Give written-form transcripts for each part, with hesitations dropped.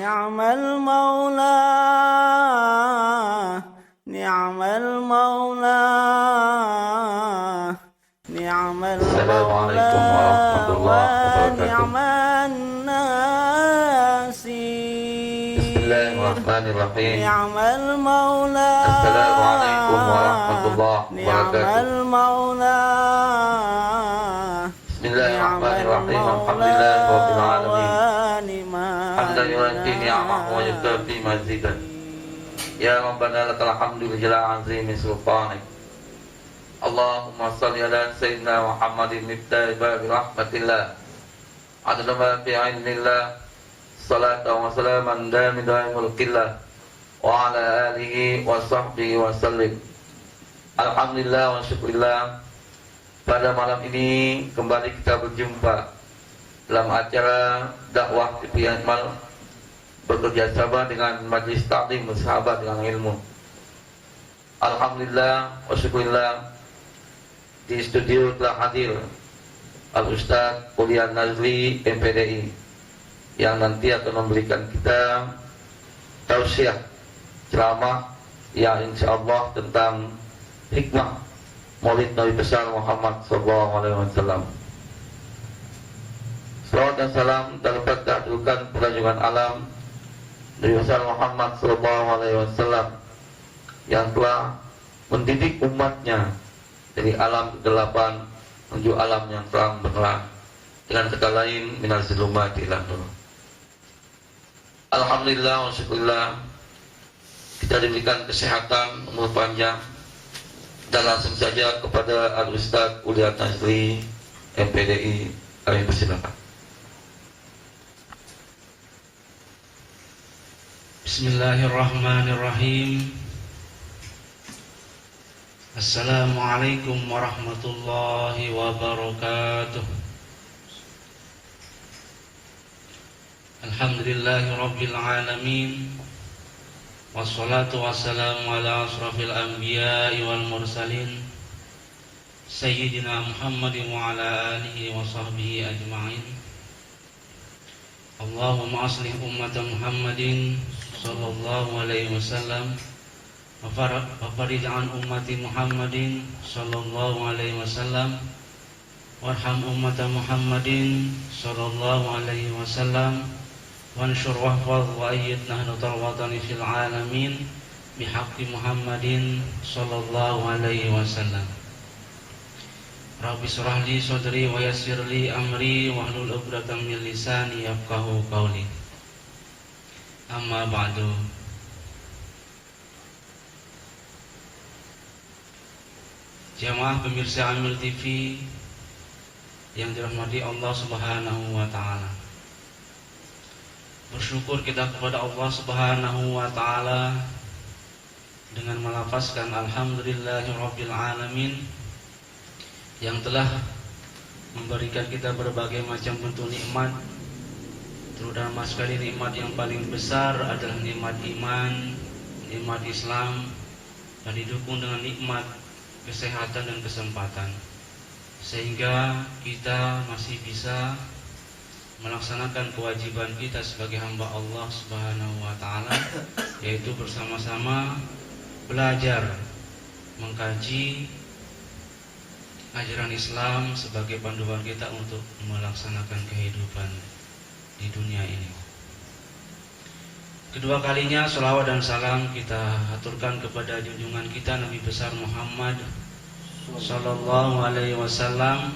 ni'mal maula ni'mal maula ni'mal maula wa ni'man nasir. Bismillahirrahmanirrahim. Ni'mal maula. Assalamualaikum warahmatullahi wabarakatuh. Ni'mal maula. Bismillahirrahmanirrahim. Alhamdulillahirabbil alamin. Hamdan yu'ti ni'amahu wa yukafi mazidan. Ya Rabbana lakal hamdu lijalla azimi sultanik. Allahumma salli ala sayyidina Muhammadin miftahi babi rahmatillah. Adna ma fi ilmillah. Salatu wa salaman damidan mulkillah. Wa ala alihi wa sahbihi wa sallim. Alhamdulillah wa syukurillah. Pada malam ini kembali kita berjumpa dalam acara dakwah TV Akmal bekerja sama dengan Majelis Ta'lim Bersahabat dengan Ilmu. Alhamdulillah wa syukurillah, di studio telah hadir Al-Ustaz Ulian Nazli MPDI yang nanti akan memberikan kita tausiah ceramah yang insyaallah tentang hikmah Maulid Nabi besar Muhammad SAW. Salawat dan salam terlepas kehadukan perajungan alam Nabi besar Muhammad SAW yang telah mendidik umatnya dari alam kegelapan menuju alam yang terang benderang, dengan kata lain minal zulumati ila nur. Alhamdulillah wa syukurillah, kita diberikan kesehatan, umur panjang. Dan langsung saja kepada Al-Ustaz Ulian Nazli MPDI, kami persilakan. Bismillahirrahmanirrahim. Assalamualaikum warahmatullahi wabarakatuh. Alhamdulillahi rabbil alamin. Wassalatu wassalamu ala asrafil anbiya'i wal mursalin Sayyidina Muhammadin wa ala alihi wa sahbihi ajma'in. Allahumma aslih ummata Muhammadin sallallahu alaihi wasallam wa farij an ummati Muhammadin sallallahu alaihi wasallam warham ummata Muhammadin sallallahu alaihi wasallam wansur wahfaz wa ayyid nahdatal watani fil alamin bihaqqi Muhammadin sallallahu alaihi wasallam. Rabbi shrah li sadri wa yassir li amri wahlul 'uqdatam min lisani yafqahu qawli. Amma ba'du. Jamaah pemirsa Amil TV yang dirahmati Allah Subhanahu wa taala. Bersyukur kita kepada Allah Subhanahu wa taala dengan melafazkan alhamdulillahirabbil alamin yang telah memberikan kita berbagai macam bentuk nikmat, terutama sekali nikmat yang paling besar adalah nikmat iman, nikmat Islam, dan didukung dengan nikmat kesehatan dan kesempatan, sehingga kita masih bisa melaksanakan kewajiban kita sebagai hamba Allah Subhanahu wa taala, yaitu bersama-sama belajar mengkaji ajaran Islam sebagai panduan kita untuk melaksanakan kehidupan di dunia ini. Kedua kalinya sholawat dan salam kita aturkan kepada junjungan kita Nabi besar Muhammad sallallahu alaihi wasallam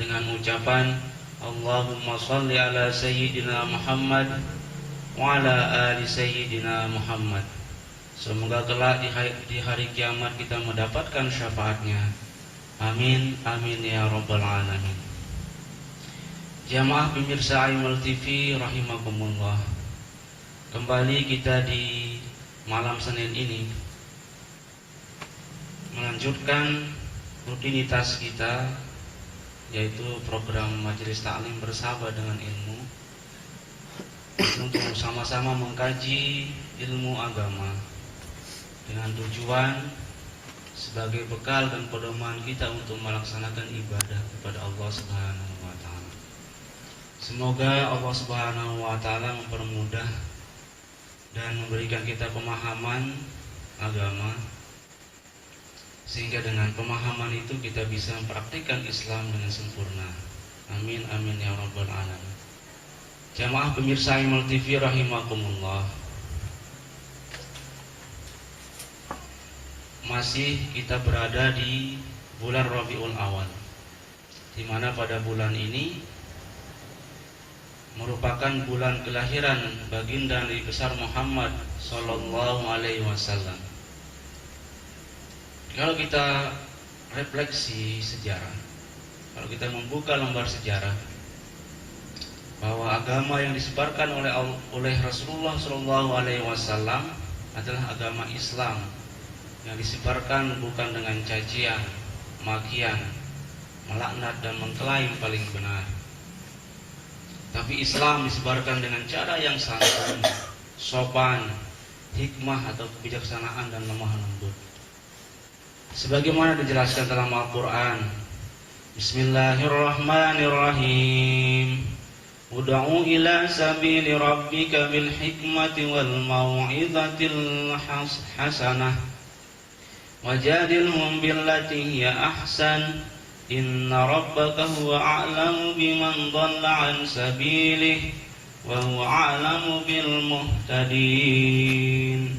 dengan ucapan Allahumma salli ala sayyidina Muhammad wa ala ali sayyidina Muhammad. Semoga kelak di hari kiamat kita mendapatkan syafaatnya. Amin, amin ya rabbal alamin. Jamaah pemirsa Aimal TV rahimakumullah. Kembali kita di malam Senin ini melanjutkan rutinitas kita, yaitu program Majelis Ta'lim Bersahabat dengan Ilmu, untuk sama-sama mengkaji ilmu agama dengan tujuan sebagai bekal dan pedoman kita untuk melaksanakan ibadah kepada Allah Subhanahu wa taala. Semoga Allah Subhanahu wa taala mempermudah dan memberikan kita pemahaman agama, sehingga dengan pemahaman itu kita bisa mempraktikkan Islam dengan sempurna. Amin amin ya rabbal alamin. Jamaah pemirsa Imul TV rahimakumullah. Masih kita berada di bulan Rabiul Awal, di mana pada bulan ini merupakan bulan kelahiran baginda Nabi besar Muhammad sallallahu alaihi wasallam. Kalau kita refleksi sejarah, kalau kita membuka lembar sejarah, bahwa agama yang disebarkan oleh Rasulullah sallallahu alaihi wasallam adalah agama Islam yang disebarkan bukan dengan cacian, makian, melaknat dan mengklaim paling benar. Tapi Islam disebarkan dengan cara yang santun, sopan, hikmah atau kebijaksanaan dan lemah lembut. Sebagaimana dijelaskan dalam Al-Quran, Bismillahirrahmanirrahim. Ud'u ila sabili rabbika bil hikmati wal mau'izatil hasanah wajadilhum billati hiya ahsan. Inna rabbaka huwa a'lamu biman dhalla an sabilihi wa huwa a'lamu bil muhtadin.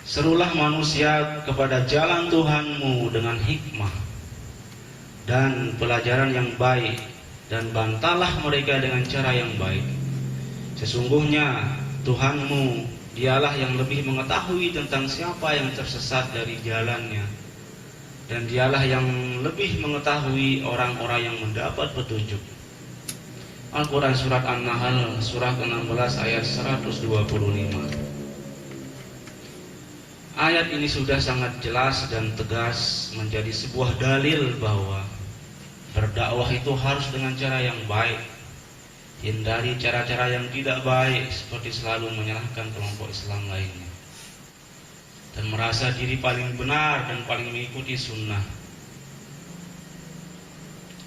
Serulah manusia kepada jalan Tuhanmu dengan hikmah dan pelajaran yang baik, dan bantalah mereka dengan cara yang baik. Sesungguhnya Tuhanmu dialah yang lebih mengetahui tentang siapa yang tersesat dari jalannya, dan dialah yang lebih mengetahui orang-orang yang mendapat petunjuk. Al-Quran Surat An-Nahl Surah ke-16 ayat 125. Ayat ini sudah sangat jelas dan tegas menjadi sebuah dalil bahwa berdakwah itu harus dengan cara yang baik. Hindari cara-cara yang tidak baik, seperti selalu menyalahkan kelompok Islam lainnya dan merasa diri paling benar dan paling mengikuti sunnah.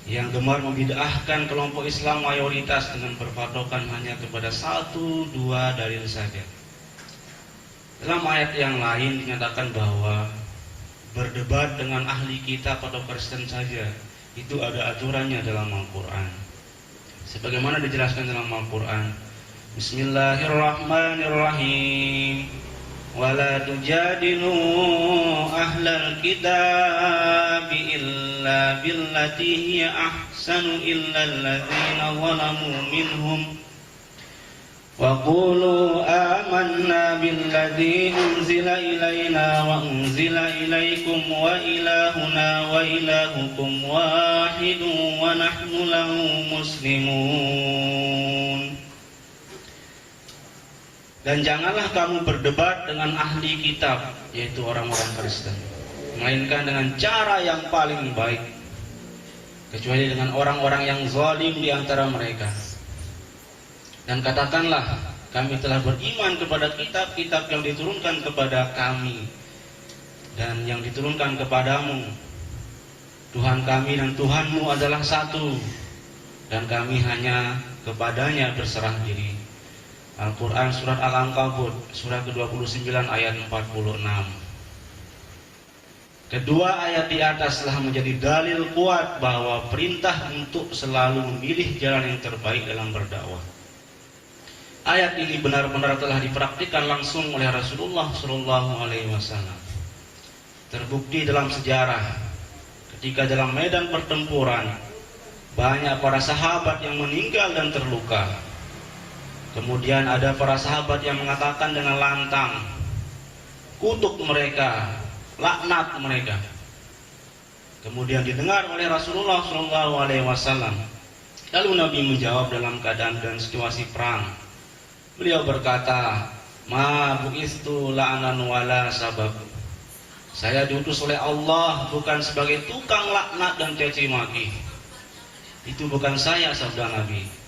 Yang gemar membid'ahkan kelompok Islam mayoritas dengan berpatokan hanya kepada 1-2 dalil saja. Dalam ayat yang lain dinyatakan bahwa berdebat dengan ahli kitab atau Kristen saja itu ada aturannya dalam Al-Quran. Sebagaimana dijelaskan dalam Al-Quran, Bismillahirrahmanirrahim. وَلَا تُجَادِلُوا أَهْلَ الْكِتَابِ إِلَّا بِالَّتِي هِيَ أَحْسَنُ إِلَّا الَّذِينَ ظَلَمُوا مِنْهُمْ وَقُولُوا آمَنَّا بِالَّذِي أُنْزِلَ إِلَيْنَا وَأُنْزِلَ إِلَيْكُمْ وَإِلَٰهُنَا وَإِلَٰهُكُمْ وَاحِدٌ وَنَحْنُ لَهُ مُسْلِمُونَ. Dan janganlah kamu berdebat dengan ahli kitab, yaitu orang-orang Kristen, melainkan dengan cara yang paling baik, kecuali dengan orang-orang yang zalim di antara mereka. Dan katakanlah, kami telah beriman kepada kitab-kitab yang diturunkan kepada kami dan yang diturunkan kepadamu. Tuhan kami dan Tuhanmu adalah satu, dan kami hanya kepadanya berserah diri. Al-Quran Surat Al-Ankabut Surah ke-29 ayat 46. Kedua ayat di atas telah menjadi dalil kuat bahwa perintah untuk selalu memilih jalan yang terbaik dalam berdakwah. Ayat ini benar-benar telah dipraktikkan langsung oleh Rasulullah SAW. Terbukti dalam sejarah, ketika dalam medan pertempuran banyak para sahabat yang meninggal dan terluka. Kemudian ada para sahabat yang mengatakan dengan lantang, kutuk mereka, laknat mereka. Kemudian didengar oleh Rasulullah SAW. Lalu Nabi menjawab dalam keadaan dan situasi perang. Beliau berkata, Ma bu'istu la'anan wala sabab. Saya diutus oleh Allah bukan sebagai tukang laknat dan caci maki. Itu bukan saya, sabda Nabi.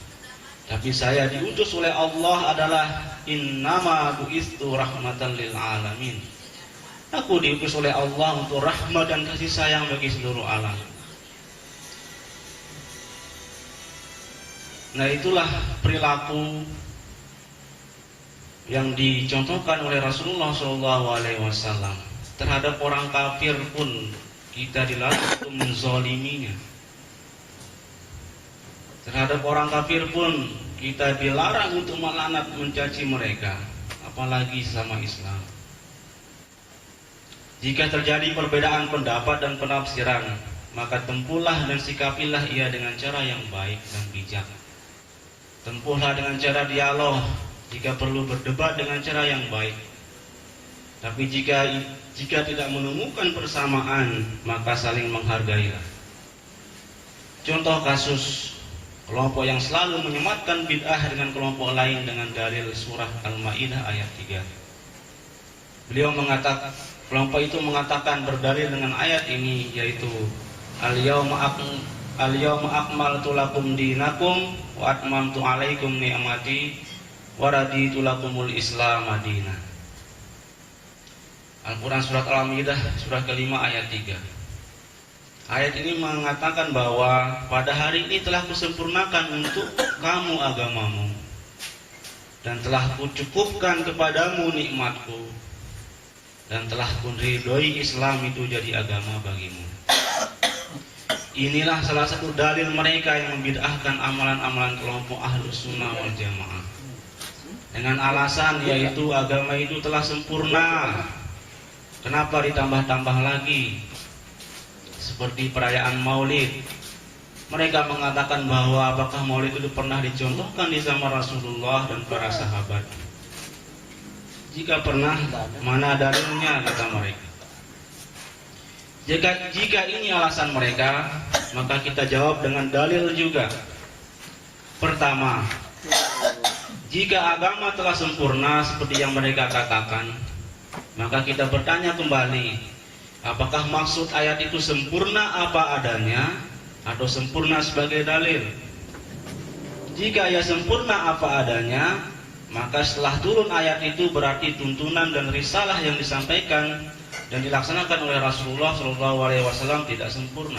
Tapi saya diutus oleh Allah adalah innama bu'istu rahmatan lil alamin. Aku diutus oleh Allah untuk rahmat dan kasih sayang bagi seluruh alam. Nah, itulah perilaku yang dicontohkan oleh Rasulullah SAW. Terhadap orang kafir pun kita dilarang untuk menzaliminya. Terhadap orang kafir pun kita dilarang untuk melaknat, mencaci mereka, apalagi sama Islam. Jika terjadi perbedaan pendapat dan penafsiran, maka tempuhlah dan sikapilah ia dengan cara yang baik dan bijak. Tempuhlah dengan cara dialog, jika perlu berdebat dengan cara yang baik. Tapi jika tidak menemukan persamaan, maka saling menghargailah. Contoh kasus kelompok yang selalu menyematkan bid'ah dengan kelompok lain dengan dalil surah Al-Maidah ayat 3. Kelompok itu mengatakan berdalil dengan ayat ini, yaitu Al-yawma akmaltu lakum dinakum wa atmamtu alaikum ni'mati wa raditu lakumul Islam madinah. Al-Quran surat Al-Maidah surah ke-5 ayat 3. Ayat ini mengatakan bahwa pada hari ini telah kusempurnakan untuk kamu agamamu dan telah kucukupkan kepadamu nikmatku dan telah kuridhoi Islam itu jadi agama bagimu. Inilah salah satu dalil mereka yang membid'ahkan amalan-amalan kelompok Ahlus Sunnah wal Jamaah dengan alasan yaitu agama itu telah sempurna. Kenapa ditambah-tambah lagi? Seperti perayaan Maulid. Mereka mengatakan bahwa apakah Maulid itu pernah dicontohkan di zaman Rasulullah dan para sahabat? Jika pernah, mana dalilnya, kata mereka. Jika ini alasan mereka, maka kita jawab dengan dalil juga. Pertama, jika agama telah sempurna seperti yang mereka katakan, maka kita bertanya kembali, apakah maksud ayat itu sempurna apa adanya atau sempurna sebagai dalil? Jika ia sempurna apa adanya, maka setelah turun ayat itu berarti tuntunan dan risalah yang disampaikan dan dilaksanakan oleh Rasulullah SAW tidak sempurna.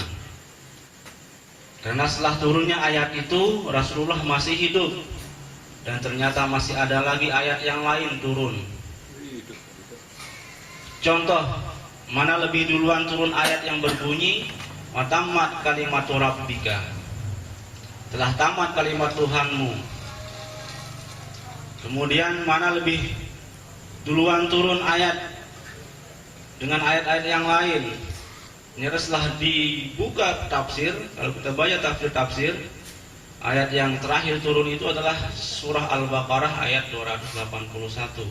Karena setelah turunnya ayat itu, Rasulullah masih hidup dan ternyata masih ada lagi ayat yang lain turun. Contoh, mana lebih duluan turun ayat yang berbunyi wa tammat kalimatu rabbika, telah tamat kalimat Tuhanmu. Kemudian mana lebih duluan turun ayat dengan ayat-ayat yang lain? Ternyata setelah dibuka tafsir, kalau kita baca tafsir, ayat yang terakhir turun itu adalah surah Al-Baqarah ayat 281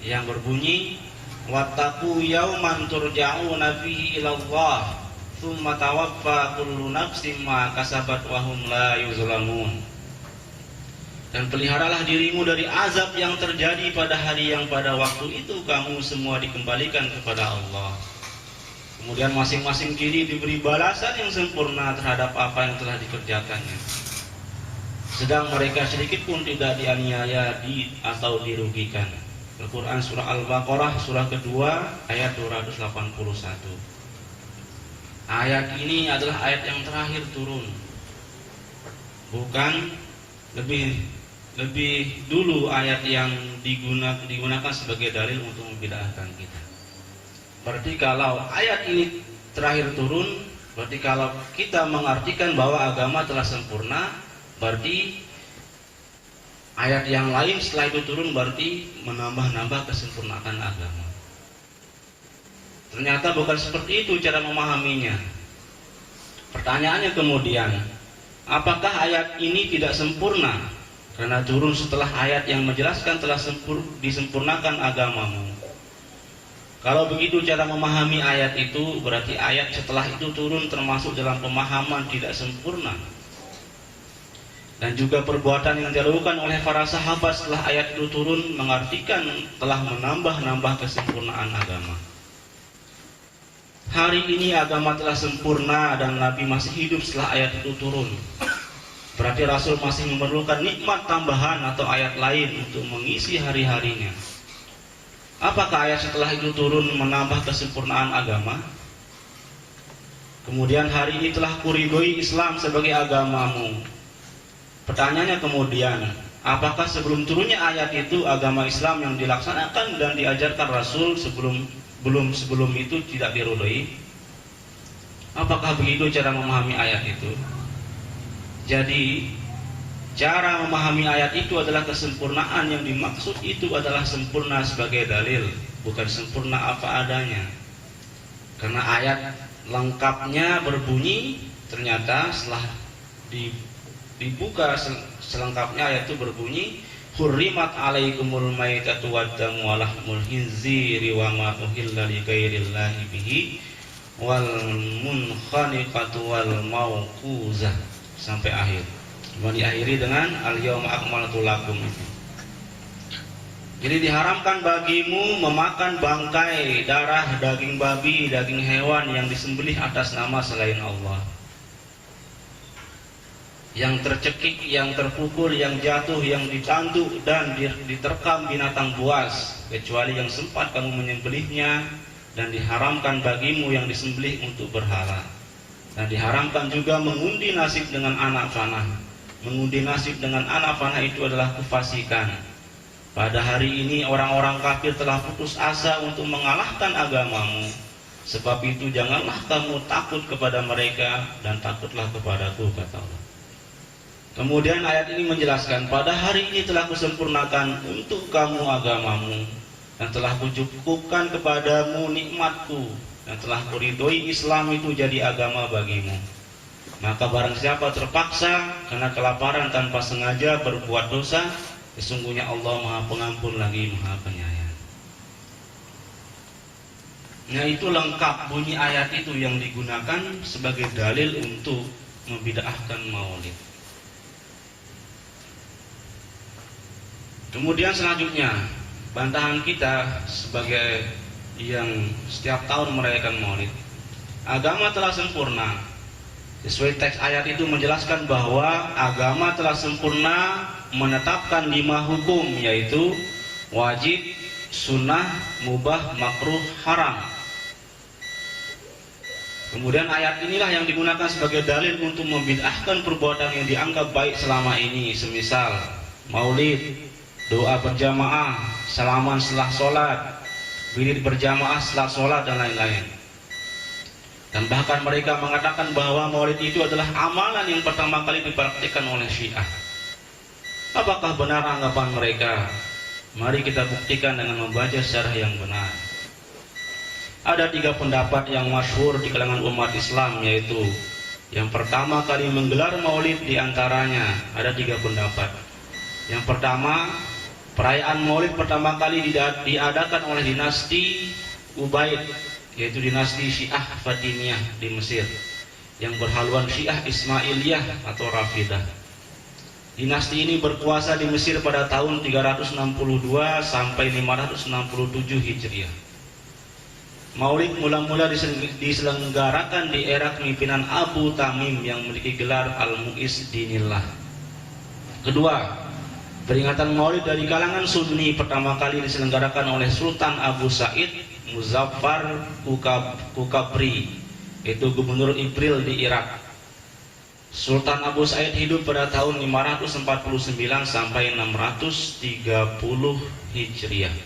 yang berbunyi wattaqu yauman turja'una fihi ilallah tsumma tawaffa kullu nafsin ma kasabat wa hum la yuzlamun. Dan peliharalah dirimu dari azab yang terjadi pada hari yang pada waktu itu kamu semua dikembalikan kepada Allah. Kemudian masing-masing diri diberi balasan yang sempurna terhadap apa yang telah dikerjakannya. Sedang mereka sedikit pun tidak dianiaya atau dirugikan. Al-Quran surah Al-Baqarah surah kedua ayat 281. Ayat ini adalah ayat yang terakhir turun. Bukan lebih dulu ayat yang digunakan sebagai dalil untuk membid'ahkan kita. Berarti kalau ayat ini terakhir turun, berarti kalau kita mengartikan bahwa agama telah sempurna, berarti ayat yang lain setelah itu turun berarti menambah-nambah kesempurnaan agama. Ternyata bukan seperti itu cara memahaminya. Pertanyaannya kemudian, apakah ayat ini tidak sempurna karena turun setelah ayat yang menjelaskan telah disempurnakan agamamu? Kalau begitu cara memahami ayat itu, berarti ayat setelah itu turun termasuk dalam pemahaman tidak sempurna. Dan juga perbuatan yang dilakukan oleh para sahabat setelah ayat itu turun mengartikan telah menambah-nambah kesempurnaan agama. Hari ini agama telah sempurna dan Nabi masih hidup setelah ayat itu turun. Berarti Rasul masih memerlukan nikmat tambahan atau ayat lain untuk mengisi hari-harinya. Apakah ayat setelah itu turun menambah kesempurnaan agama? Kemudian hari ini telah kuridhoi Islam sebagai agamamu. Pertanyaannya kemudian, apakah sebelum turunnya ayat itu agama Islam yang dilaksanakan dan diajarkan Rasul sebelum itu tidak diridhoi? Apakah begitu cara memahami ayat itu? Jadi cara memahami ayat itu adalah kesempurnaan. Yang dimaksud itu adalah sempurna sebagai dalil, bukan sempurna apa adanya. Karena ayat lengkapnya berbunyi, ternyata setelah dibuka selengkapnya ayat itu berbunyi, hurrimat alaikumul maitatu waddamu wa lahmul khinziri wa ma uhilla li ghairillahi bihi wal munkhaniqatu wal mauquzah sampai akhir. Diakhiri dengan al-yawma akmaltu lakum. Jadi diharamkan bagimu memakan bangkai, darah, daging babi, daging hewan yang disembelih atas nama selain Allah, yang tercekik, yang terpukul, yang jatuh, yang ditanduk dan diterkam binatang buas, kecuali yang sempat kamu menyembelihnya. Dan diharamkan bagimu yang disembelih untuk berhala. Dan diharamkan juga mengundi nasib dengan anak panah. Mengundi nasib dengan anak panah itu adalah kefasikan. Pada hari ini orang-orang kafir telah putus asa untuk mengalahkan agamamu. Sebab itu janganlah kamu takut kepada mereka dan takutlah kepadaku, kata Allah. Kemudian ayat ini menjelaskan, pada hari ini telah kusempurnakan untuk kamu agamamu, dan telah kucukupkan kepadamu nikmatku, dan telah kuridhoi Islam itu jadi agama bagimu. Maka barang siapa terpaksa karena kelaparan tanpa sengaja berbuat dosa, sesungguhnya Allah Maha Pengampun lagi Maha Penyayang. Nah, itu lengkap bunyi ayat itu yang digunakan sebagai dalil untuk membid'ahkan maulid. Kemudian selanjutnya, bantahan kita sebagai yang setiap tahun merayakan maulid, agama telah sempurna. Sesuai teks ayat itu menjelaskan bahwa agama telah sempurna menetapkan 5 hukum, yaitu wajib, sunnah, mubah, makruh, haram. Kemudian ayat inilah yang digunakan sebagai dalil untuk membid'ahkan perbuatan yang dianggap baik selama ini, semisal maulid, doa berjamaah, salaman setelah sholat, wirid berjamaah setelah sholat, dan lain-lain. Dan bahkan mereka mengatakan bahwa maulid itu adalah amalan yang pertama kali dipraktikkan oleh Syiah. Apakah benar anggapan mereka? Mari kita buktikan dengan membaca sejarah yang benar. Ada 3 pendapat yang masyhur di kalangan umat Islam, yaitu yang pertama kali menggelar maulid diantaranya ada 3 pendapat. Yang pertama, perayaan maulid pertama kali diadakan oleh dinasti Ubaid, yaitu dinasti Syiah Fatimiyah di Mesir, yang berhaluan Syiah Ismailiyah atau Rafidah. Dinasti ini berkuasa di Mesir pada tahun 362 sampai 567 Hijriah. Maulid mula-mula diselenggarakan di era kepemimpinan Abu Tamim yang memiliki gelar Al-Mu'izz Dinillah. Kedua, peringatan maulid dari kalangan Sunni pertama kali diselenggarakan oleh Sultan Abu Sa'id Muzaffar Kukabri, yaitu gubernur Ibril di Irak. Sultan Abu Sa'id hidup pada tahun 549 sampai 630 Hijriah.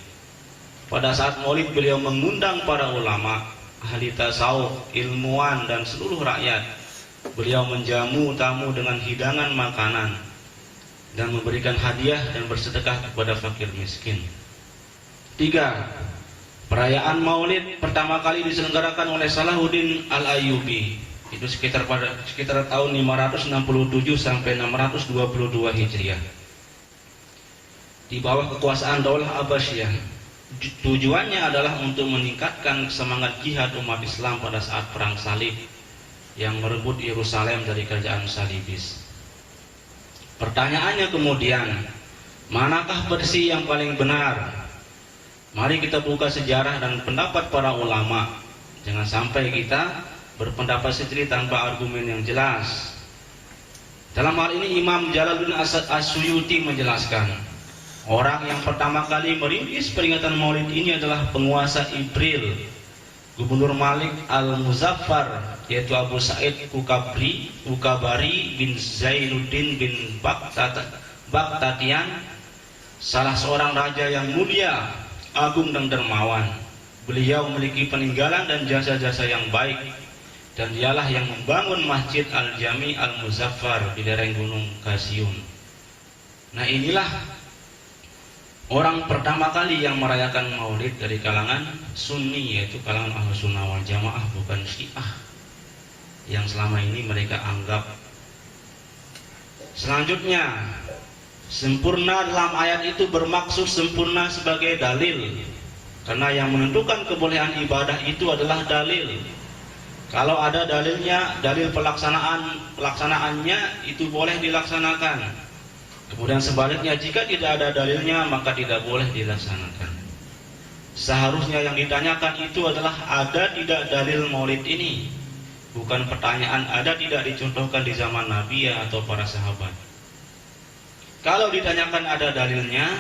Pada saat maulid beliau mengundang para ulama, ahli tasawuf, ilmuwan, dan seluruh rakyat. Beliau menjamu tamu dengan hidangan makanan dan memberikan hadiah dan bersedekah kepada fakir miskin. 3. Perayaan maulid pertama kali diselenggarakan oleh Salahuddin Al-Ayyubi, itu sekitar tahun 567 sampai 622 Hijriah, di bawah kekuasaan Daulah Abbasiyah. Tujuannya adalah untuk meningkatkan semangat jihad umat Islam pada saat perang salib yang merebut Yerusalem dari kerajaan Salibis. Pertanyaannya kemudian, manakah versi yang paling benar? Mari kita buka sejarah dan pendapat para ulama. Jangan sampai kita berpendapat sendiri tanpa argumen yang jelas. Dalam hal ini Imam Jalaluddin As-Suyuti menjelaskan, orang yang pertama kali merintis peringatan maulid ini adalah penguasa Ibril, Gubernur Malik Al-Muzaffar yaitu Abu Sa'id Ukabari bin Zainuddin bin Baghtatian, salah seorang raja yang mulia, agung dan dermawan. Beliau memiliki peninggalan dan jasa-jasa yang baik, dan dialah yang membangun Masjid Al-Jami Al-Muzaffar di lereng Gunung Kasyun. Nah, inilah orang pertama kali yang merayakan Maulid dari kalangan Sunni, yaitu kalangan Ahlus Sunnah wal Jamaah, bukan Syiah yang selama ini mereka anggap. Selanjutnya, sempurna dalam ayat itu bermaksud sempurna sebagai dalil, karena yang menentukan kebolehan ibadah itu adalah dalil. Kalau ada dalilnya, dalil pelaksanaannya itu boleh dilaksanakan. Kemudian sebaliknya, jika tidak ada dalilnya maka tidak boleh dilaksanakan. Seharusnya yang ditanyakan itu adalah ada tidak dalil Maulid ini, bukan pertanyaan ada tidak dicontohkan di zaman Nabi atau para sahabat. Kalau ditanyakan ada dalilnya,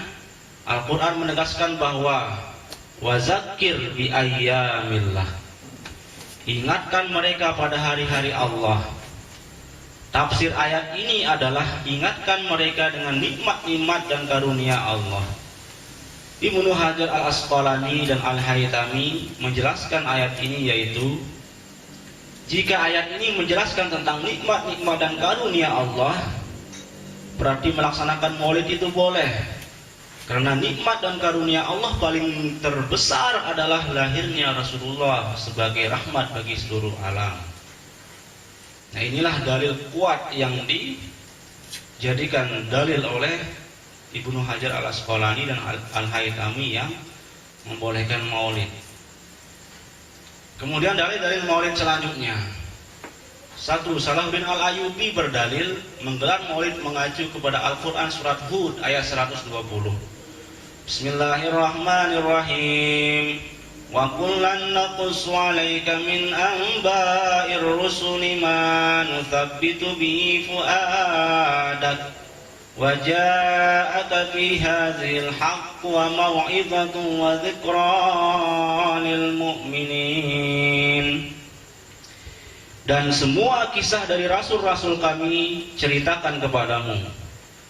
Al-Quran menegaskan bahwa wazakir bi ayyamillah, ingatkan mereka pada hari-hari Allah. Tafsir ayat ini adalah ingatkan mereka dengan nikmat-nikmat dan karunia Allah. Ibnu Hajar Al-Asqalani dan Al-Haytami menjelaskan ayat ini, yaitu jika ayat ini menjelaskan tentang nikmat-nikmat dan karunia Allah, berarti melaksanakan Maulid itu boleh, karena nikmat dan karunia Allah paling terbesar adalah lahirnya Rasulullah sebagai rahmat bagi seluruh alam. Nah, inilah dalil kuat yang dijadikan dalil oleh Ibnu Hajar Al-Asqalani dan Al-Haytami yang membolehkan Maulid. Kemudian dalil-dalil Maulid selanjutnya. 1. Salahuddin Al-Ayyubi berdalil menggelar Maulid mengacu kepada Al-Quran surat Hud ayat 120. Bismillahirrahmanirrahim. Wa kullan naqussu 'alaika min anba'ir rusuli ma nuthabbitu bihi fu'adak wa ja'aka fi hadzal haqq wa maw'izatun wa dzikra lil mu'minin. Dan semua kisah dari rasul-rasul kami ceritakan kepadamu,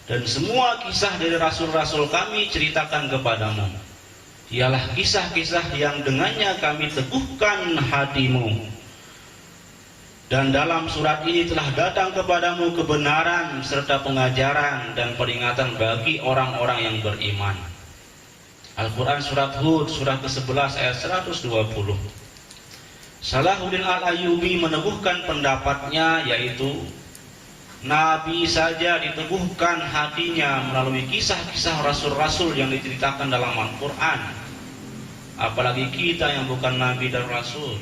dan semua kisah dari rasul-rasul kami ceritakan kepadamu, ialah kisah-kisah yang dengannya kami teguhkan hatimu. Dan dalam surat ini telah datang kepadamu kebenaran serta pengajaran dan peringatan bagi orang-orang yang beriman. Al-Quran surat Hud surah ke-11 ayat 120. Salahuddin Al-Ayyubi meneguhkan pendapatnya, yaitu Nabi saja diteguhkan hatinya melalui kisah-kisah rasul-rasul yang diceritakan dalam Al-Quran, apalagi kita yang bukan Nabi dan Rasul.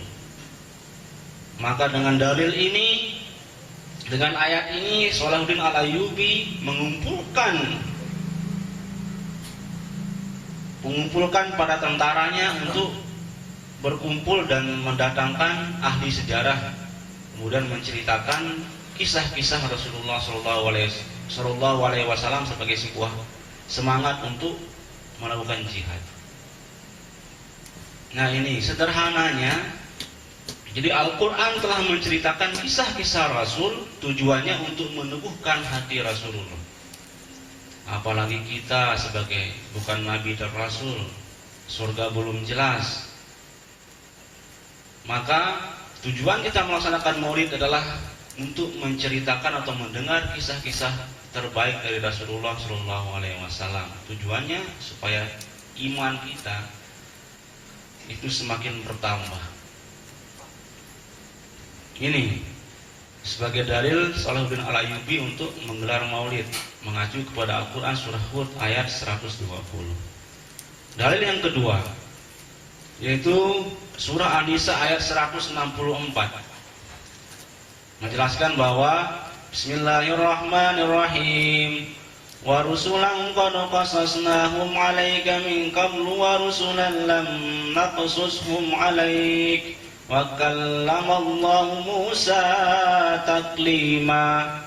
Maka dengan dalil ini, dengan ayat ini, Salahuddin Al-Ayyubi mengumpulkan para tentaranya untuk berkumpul dan mendatangkan ahli sejarah, kemudian menceritakan kisah-kisah Rasulullah Sallallahu Alaihi Wasallam sebagai sebuah semangat untuk melakukan jihad. Nah, ini sederhananya. Jadi Al-Quran telah menceritakan kisah-kisah Rasul, tujuannya untuk meneguhkan hati Rasulullah. Apalagi kita sebagai bukan Nabi dan Rasul, surga belum jelas. Maka tujuan kita melaksanakan Maulid adalah untuk menceritakan atau mendengar kisah-kisah terbaik dari Rasulullah Shallallahu Alaihi Wasallam. Tujuannya supaya iman kita itu semakin bertambah. Ini sebagai dalil Salahuddin Al-Ayyubi untuk menggelar Maulid mengacu kepada Al-Quran surah Hud ayat 120. Dalil yang kedua yaitu surah An-Nisa ayat 164. Menjelaskan bahwa Bismillahirrahmanirrahim. Wa rusulan qad qasasnahum 'alaika min qablu wa rusulan lam naqsushum 'alaik wa kallamallahu Musa taklima.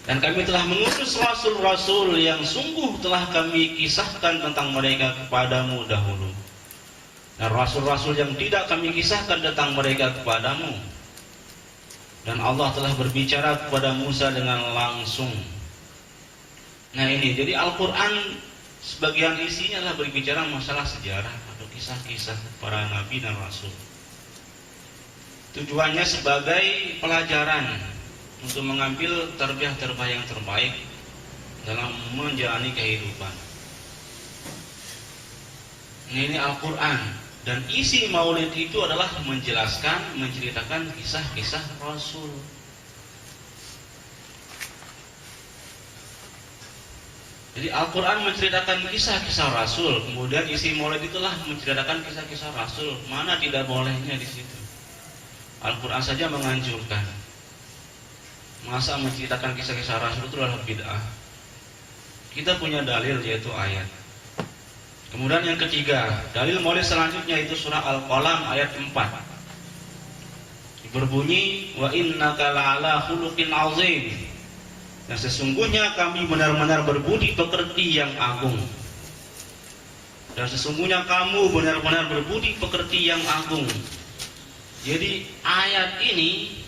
Dan kami telah mengutus rasul-rasul yang sungguh telah kami kisahkan tentang mereka kepadamu dahulu, dan rasul-rasul yang tidak kami kisahkan tentang mereka kepadamu, dan Allah telah berbicara kepada Musa dengan langsung. Nah ini, jadi Al-Quran sebagian isinya adalah berbicara masalah sejarah atau kisah-kisah para nabi dan rasul. Tujuannya sebagai pelajaran untuk mengambil tarbiyah yang terbaik dalam menjalani kehidupan. Ini Al-Quran, dan isi maulid itu adalah menjelaskan, menceritakan kisah-kisah Rasul. Jadi Al-Quran menceritakan kisah-kisah Rasul, kemudian isi maulid itulah menceritakan kisah-kisah Rasul. Mana tidak bolehnya di situ? Al-Quran saja menganjurkan. Masa menceritakan kisah-kisah Rasul itu adalah bid'ah? Kita punya dalil, yaitu ayat. Kemudian yang ketiga, dalil maulid selanjutnya itu surah Al-Qalam ayat 4. Berbunyi, wa innaka la'ala khuluqin azim. Dan sesungguhnya kami benar-benar berbudi pekerti yang agung. Dan sesungguhnya kamu benar-benar berbudi pekerti yang agung. Jadi ayat ini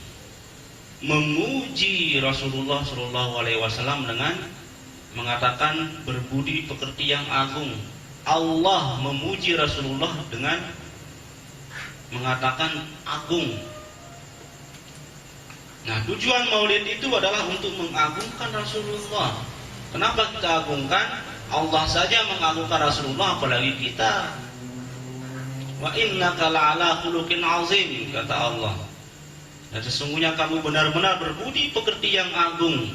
memuji Rasulullah SAW dengan mengatakan berbudi pekerti yang agung. Allah memuji Rasulullah dengan mengatakan agung. Nah, tujuan maulid itu adalah untuk mengagungkan Rasulullah. Kenapa kita agungkan? Allah saja mengagungkan Rasulullah, apalagi kita. Wa innaka la'ala khuluqin azim, kata Allah. Dan sesungguhnya kamu benar-benar berbudi pekerti yang agung.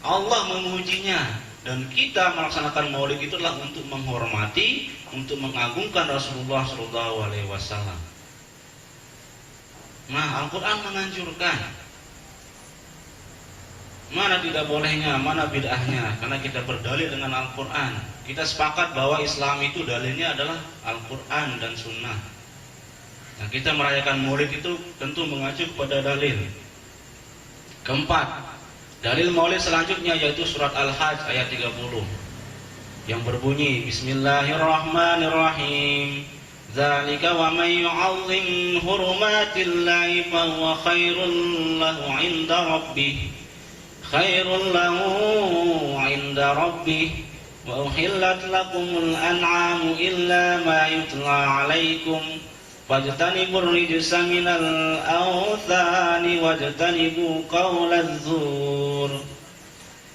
Allah memujinya. Dan kita melaksanakan maulid itu adalah untuk menghormati, untuk mengagungkan Rasulullah SAW. Nah, Al-Quran menganjurkan. Mana tidak bolehnya, mana bid'ahnya? Karena kita berdalil dengan Al-Quran. Kita sepakat bahwa Islam itu dalilnya adalah Al-Quran dan Sunnah. Nah, kita merayakan maulid itu tentu mengacu kepada dalil. Keempat, dalil maulid selanjutnya yaitu surat Al-Hajj ayat 30 yang berbunyi, Bismillahirrahmanirrahim. Dzalika wa may yu'azzim hurumatillahi fa huwa khairul lahu 'inda rabbih. Khairul lahu 'inda rabbih wa uhillat lakumul an'amu illa ma yutla 'alaikum wajtanibur rijsa minal awthani wajtanibu qaulaz zur.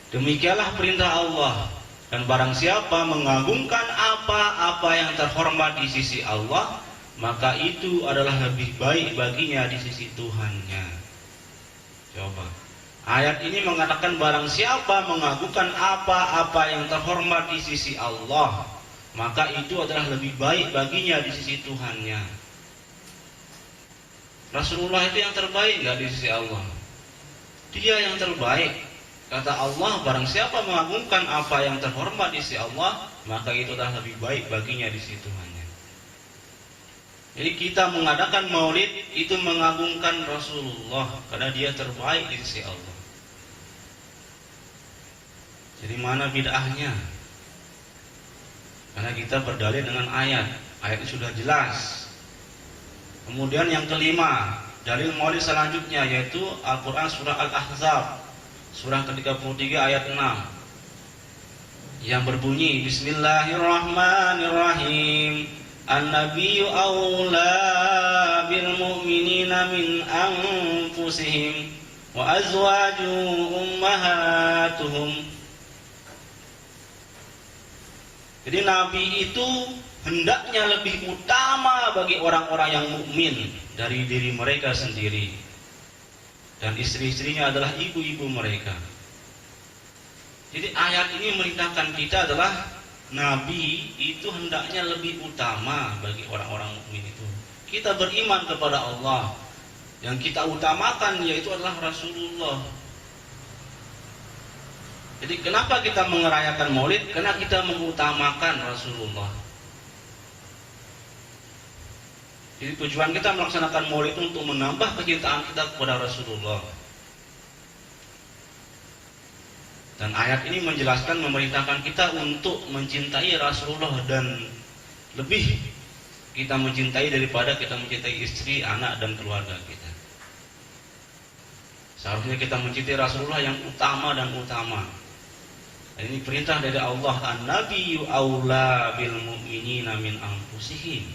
Demikianlah perintah Allah, dan barang siapa mengagungkan apa-apa yang terhormat di sisi Allah, maka itu adalah lebih baik baginya di sisi Tuhannya. Coba, ayat ini mengatakan barang siapa mengagungkan apa-apa yang terhormat di sisi Allah, maka itu adalah lebih baik baginya di sisi Tuhannya. Rasulullah itu yang terbaik nggak di sisi Allah? Dia yang terbaik. Kata Allah, barang siapa mengagungkan apa yang terhormat di sisi Allah, maka itu adalah lebih baik baginya di sisi Tuhannya. Jadi kita mengadakan maulid itu mengagungkan Rasulullah karena dia terbaik di sisi Allah. Jadi mana bid'ahnya? Karena kita berdalil dengan ayat. Ayat itu sudah jelas. Kemudian yang kelima, dalil maulid selanjutnya yaitu Al-Quran surah Al-Ahzab surah ke-33 ayat 6 yang berbunyi, Bismillahirrahmanirrahim. An-nabiyyu awla bil mu'minina min anfusihim wa azwaju ummahatuhum. Jadi Nabi itu hendaknya lebih utama bagi orang-orang yang mukmin dari diri mereka sendiri, dan istri-istrinya adalah ibu-ibu mereka. Jadi ayat ini merintahkan kita adalah Nabi itu hendaknya lebih utama bagi orang-orang mukmin itu. Kita beriman kepada Allah, yang kita utamakan yaitu adalah Rasulullah. Jadi kenapa kita merayakan maulid? Karena kita mengutamakan Rasulullah. Jadi tujuan kita melaksanakan maulid itu untuk menambah kecintaan kita kepada Rasulullah. Dan ayat ini menjelaskan, memerintahkan kita untuk mencintai Rasulullah, dan lebih kita mencintai daripada kita mencintai istri, anak, dan keluarga kita. Seharusnya kita mencintai Rasulullah yang utama dan utama. Dan ini perintah dari Allah, an-nabiyyu aula bil mu'minina min anfusihim.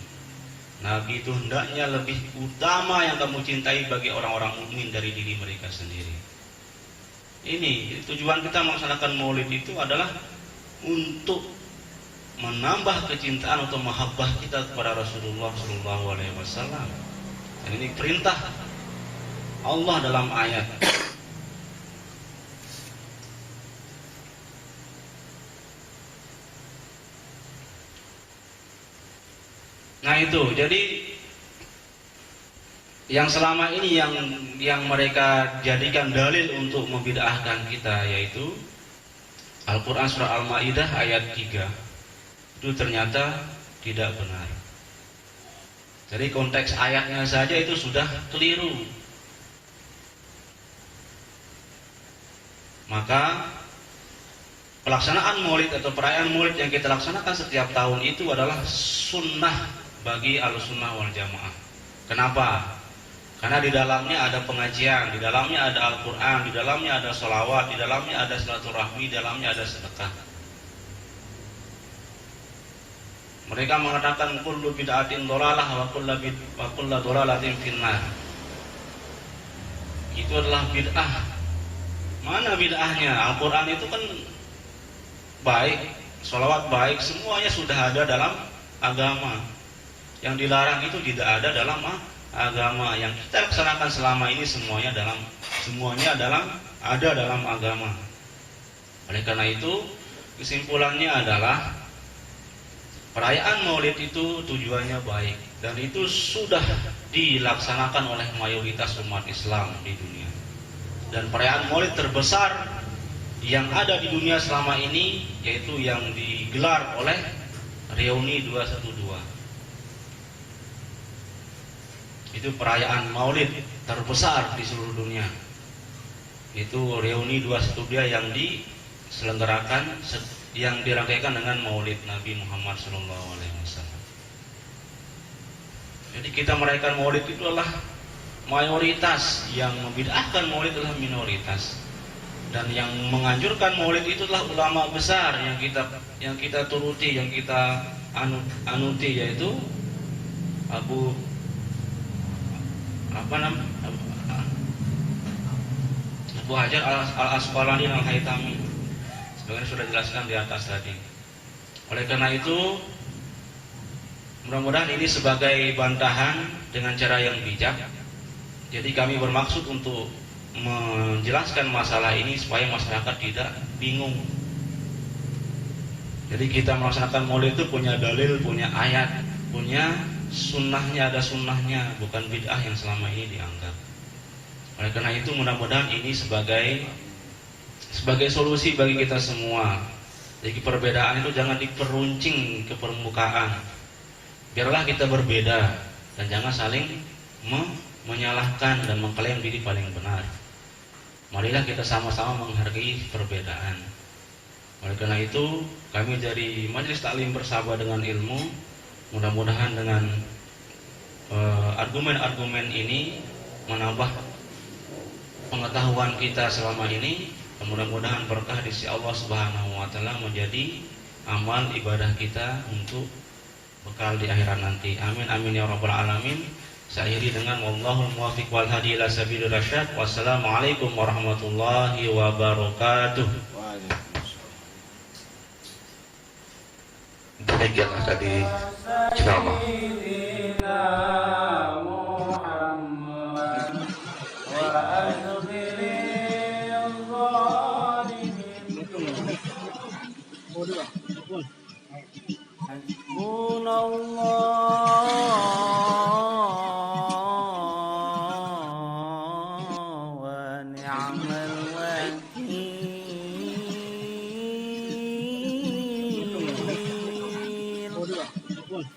Nabi itu hendaknya lebih utama yang kamu cintai bagi orang-orang mukmin dari diri mereka sendiri. Ini tujuan kita melaksanakan Maulid itu adalah untuk menambah kecintaan atau mahabbah kita kepada Rasulullah Shallallahu Alaihi Wasallam. Dan ini perintah Allah dalam ayat. Nah itu, jadi yang selama ini yang mereka jadikan dalil untuk membid'ahkan kita, yaitu Al-Quran surah Al-Ma'idah ayat 3, itu ternyata tidak benar. Jadi konteks ayatnya saja itu sudah keliru. Maka pelaksanaan Maulid atau perayaan Maulid yang kita laksanakan setiap tahun itu adalah sunnah bagi Ahlussunnah wal Jamaah. Kenapa? Karena di dalamnya ada pengajian, di dalamnya ada Al-Quran, di dalamnya ada sholawat, di dalamnya ada silaturahmi, di dalamnya ada sedekah. Mereka mengatakan kullu bid'atin dhalalah wa kullu dhalalatin finnar. Itu adalah bid'ah. Mana bid'ahnya? Al-Quran itu kan baik, sholawat baik, semuanya sudah ada dalam agama. Yang dilarang itu tidak ada dalam agama. Yang kita laksanakan selama ini semuanya ada dalam agama. Oleh karena itu, kesimpulannya adalah perayaan Maulid itu tujuannya baik dan itu sudah dilaksanakan oleh mayoritas umat Islam di dunia. Dan perayaan Maulid terbesar yang ada di dunia selama ini yaitu yang digelar oleh Reuni 212. Itu perayaan Maulid terbesar di seluruh dunia. Itu Reuni 212 yang diselenggarakan, yang dirangkaikan dengan Maulid Nabi Muhammad SAW. Jadi kita merayakan Maulid itu adalah mayoritas, yang membid'ahkan Maulid adalah minoritas. Dan yang menganjurkan Maulid itu adalah ulama besar yang kita turuti, yang kita anuti, yaitu Abu Hajar al-Asqalani al-Haytami. Sebenarnya sudah dijelaskan di atas tadi. Oleh karena itu, mudah-mudahan ini sebagai bantahan dengan cara yang bijak. Jadi kami bermaksud untuk menjelaskan masalah ini supaya masyarakat tidak bingung. Jadi kita melaksanakan Maulid itu punya dalil, punya ayat, punya sunnahnya, ada sunnahnya, bukan bid'ah yang selama ini dianggap. Oleh karena itu mudah-mudahan ini sebagai solusi bagi kita semua. Jadi perbedaan itu jangan diperuncing ke permukaan. Biarlah kita berbeda dan jangan saling menyalahkan dan mengklaim diri paling benar. Marilah kita sama-sama menghargai perbedaan. Oleh karena itu kami dari Majelis Taklim Bersama dengan Ilmu, mudah-mudahan dengan argumen-argumen ini menambah pengetahuan kita selama ini, dan mudah-mudahan berkah di sisi Allah Subhanahu wa taala menjadi amal ibadah kita untuk bekal di akhirat nanti. Amin amin ya rabbal alamin. Saya akhiri dengan wallahul muwaffiq wal hadi ila sabilir rasyad. Wassalamualaikum warahmatullahi wabarakatuh. Demikianlah tadi ceramah.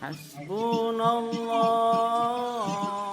Hasbunallah